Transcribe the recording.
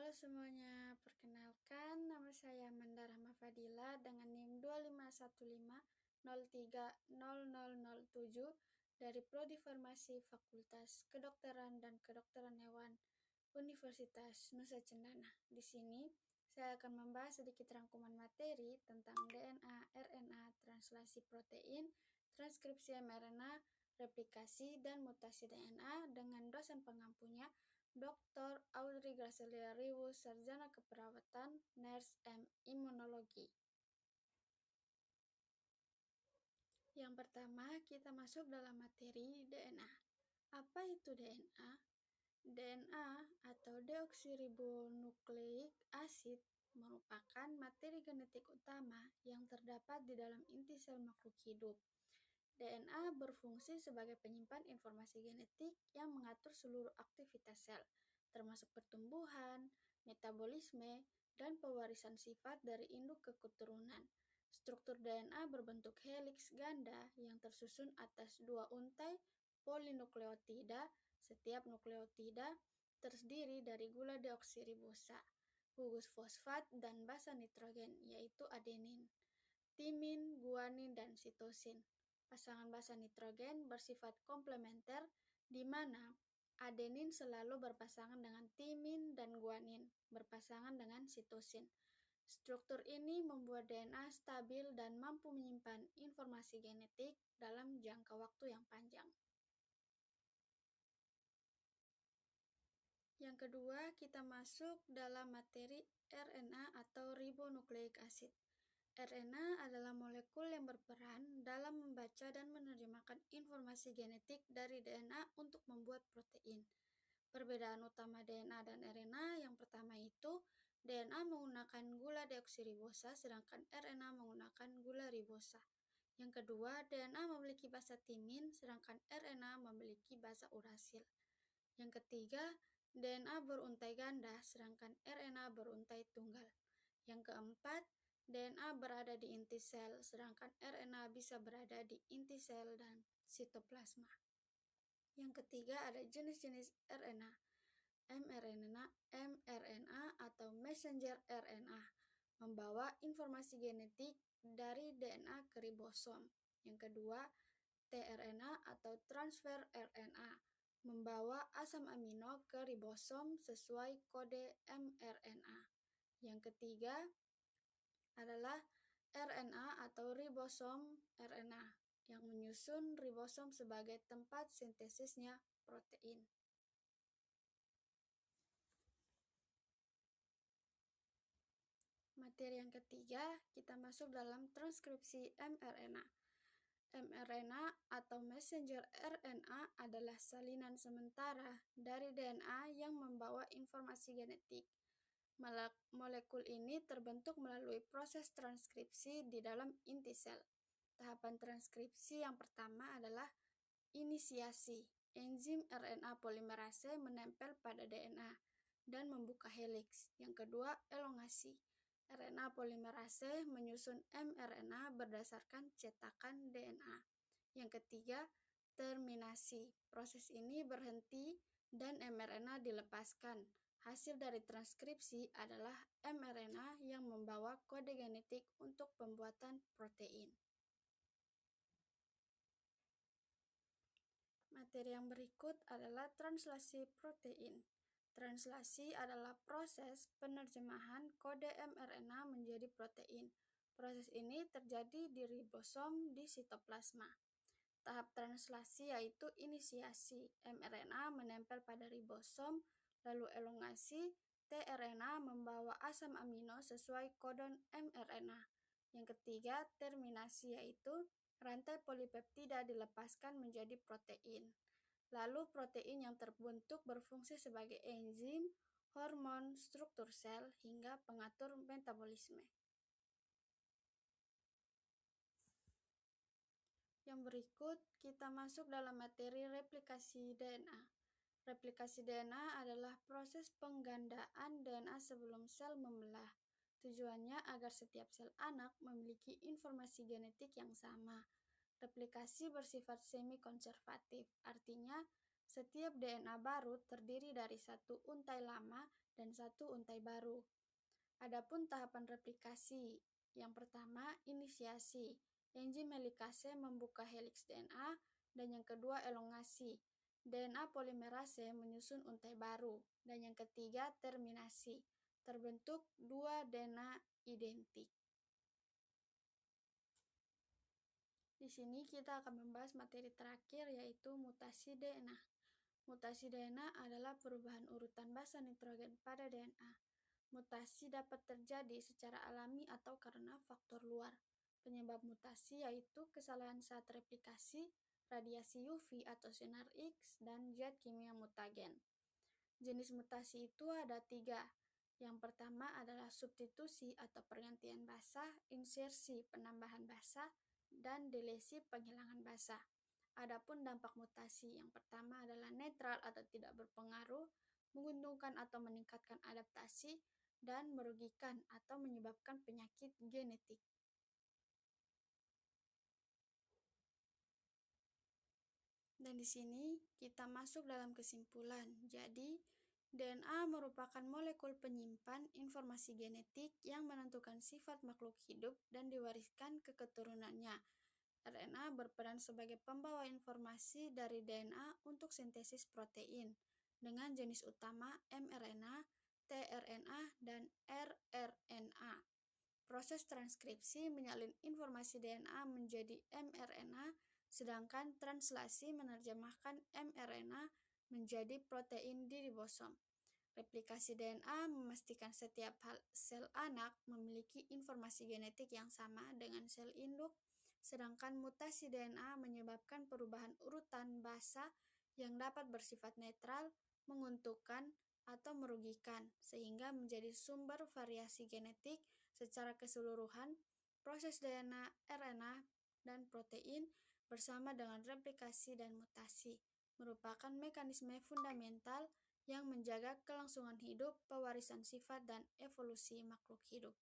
Halo semuanya, perkenalkan nama saya Amanda Rahma Fadila dengan NIM 2515030007 dari Prodi Farmasi Fakultas Kedokteran dan Kedokteran Hewan Universitas Nusa Cendana. Di sini saya akan membahas sedikit rangkuman materi tentang DNA, RNA, translasi protein, transkripsi mRNA, replikasi, dan mutasi DNA dengan dosen pengampunya, Dr. Audrey Gracelia Riwus, Sarjana Keperawatan, Nurse M. Imunologi. Yang pertama, kita masuk dalam materi DNA. Apa itu DNA? DNA atau deoksiribonukleik asid merupakan materi genetik utama yang terdapat di dalam inti sel makhluk hidup. DNA berfungsi sebagai penyimpan informasi genetik yang mengatur seluruh aktivitas sel, termasuk pertumbuhan, metabolisme, dan pewarisan sifat dari induk ke keturunan. Struktur DNA berbentuk heliks ganda yang tersusun atas dua untai polinukleotida. Setiap nukleotida terdiri dari gula deoksiribosa, gugus fosfat, dan basa nitrogen, yaitu adenin, timin, guanin, dan sitosin. Pasangan basa nitrogen bersifat komplementer, di mana adenin selalu berpasangan dengan timin dan guanin berpasangan dengan sitosin. Struktur ini membuat DNA stabil dan mampu menyimpan informasi genetik dalam jangka waktu yang panjang. Yang kedua, kita masuk dalam materi RNA atau ribonukleik asid. RNA adalah molekul yang berperan dalam membaca dan menerjemahkan informasi genetik dari DNA untuk membuat protein. Perbedaan utama DNA dan RNA yang pertama itu, DNA menggunakan gula deoksiribosa sedangkan RNA menggunakan gula ribosa. Yang kedua, DNA memiliki basa timin sedangkan RNA memiliki basa urasil. Yang ketiga, DNA beruntai ganda sedangkan RNA beruntai tunggal. Yang keempat, DNA berada di inti sel sedangkan RNA bisa berada di inti sel dan sitoplasma. Yang ketiga, ada jenis-jenis RNA. mRNA atau messenger RNA membawa informasi genetik dari DNA ke ribosom. Yang kedua, tRNA atau transfer RNA membawa asam amino ke ribosom sesuai kode mRNA. Yang ketiga adalah RNA atau ribosom RNA yang menyusun ribosom sebagai tempat sintesisnya protein. Materi yang ketiga, kita masuk dalam transkripsi mRNA. mRNA atau messenger RNA adalah salinan sementara dari DNA yang membawa informasi genetik. Molekul ini terbentuk melalui proses transkripsi di dalam inti sel. Tahapan transkripsi yang pertama adalah inisiasi. Enzim RNA polimerase menempel pada DNA dan membuka heliks. Yang kedua, elongasi. RNA polimerase menyusun mRNA berdasarkan cetakan DNA. Yang ketiga, terminasi. Proses ini berhenti dan mRNA dilepaskan. Hasil dari transkripsi adalah mRNA yang membawa kode genetik untuk pembuatan protein. Materi yang berikut adalah translasi protein. Translasi adalah proses penerjemahan kode mRNA menjadi protein. Proses ini terjadi di ribosom di sitoplasma. Tahap translasi yaitu inisiasi. mRNA menempel pada ribosom, lalu elongasi. tRNA membawa asam amino sesuai kodon mRNA. Yang ketiga, terminasi yaitu rantai polipeptida dilepaskan menjadi protein. Lalu protein yang terbentuk berfungsi sebagai enzim, hormon, struktur sel, hingga pengatur metabolisme. Yang berikut, kita masuk dalam materi replikasi DNA. Replikasi DNA adalah proses penggandaan DNA sebelum sel membelah. Tujuannya agar setiap sel anak memiliki informasi genetik yang sama. Replikasi bersifat semi-konservatif, artinya Setiap DNA baru terdiri dari satu untai lama dan satu untai baru. Adapun tahapan replikasi, yang pertama inisiasi. Enzim helikase membuka heliks DNA, dan yang kedua elongasi. DNA polimerase menyusun untai baru, dan yang ketiga terminasi. Terbentuk dua DNA identik. Di sini kita akan membahas materi terakhir, yaitu mutasi DNA. Mutasi DNA adalah perubahan urutan basa nitrogen pada DNA. Mutasi dapat terjadi secara alami atau karena faktor luar. Penyebab mutasi yaitu kesalahan saat replikasi, radiasi UV atau sinar X, dan zat kimia mutagen. Jenis mutasi itu ada 3. Yang pertama adalah substitusi atau pergantian basa, insersi penambahan basa, dan delesi penghilangan basa. Adapun dampak mutasi yang pertama adalah netral atau tidak berpengaruh, menguntungkan atau meningkatkan adaptasi, dan merugikan atau menyebabkan penyakit genetik. Dan di sini kita masuk dalam kesimpulan. Jadi, DNA merupakan molekul penyimpan informasi genetik yang menentukan sifat makhluk hidup dan diwariskan ke keturunannya. RNA berperan sebagai pembawa informasi dari DNA untuk sintesis protein, dengan jenis utama mRNA, tRNA, dan rRNA. Proses transkripsi menyalin informasi DNA menjadi mRNA, sedangkan translasi menerjemahkan mRNA menjadi protein di ribosom. Replikasi DNA memastikan setiap sel anak memiliki informasi genetik yang sama dengan sel induk, sedangkan mutasi DNA menyebabkan perubahan urutan basa yang dapat bersifat netral, menguntungkan, atau merugikan, sehingga menjadi sumber variasi genetik secara keseluruhan. Proses DNA, RNA, dan protein bersama dengan replikasi dan mutasi merupakan mekanisme fundamental yang menjaga kelangsungan hidup, pewarisan sifat, dan evolusi makhluk hidup.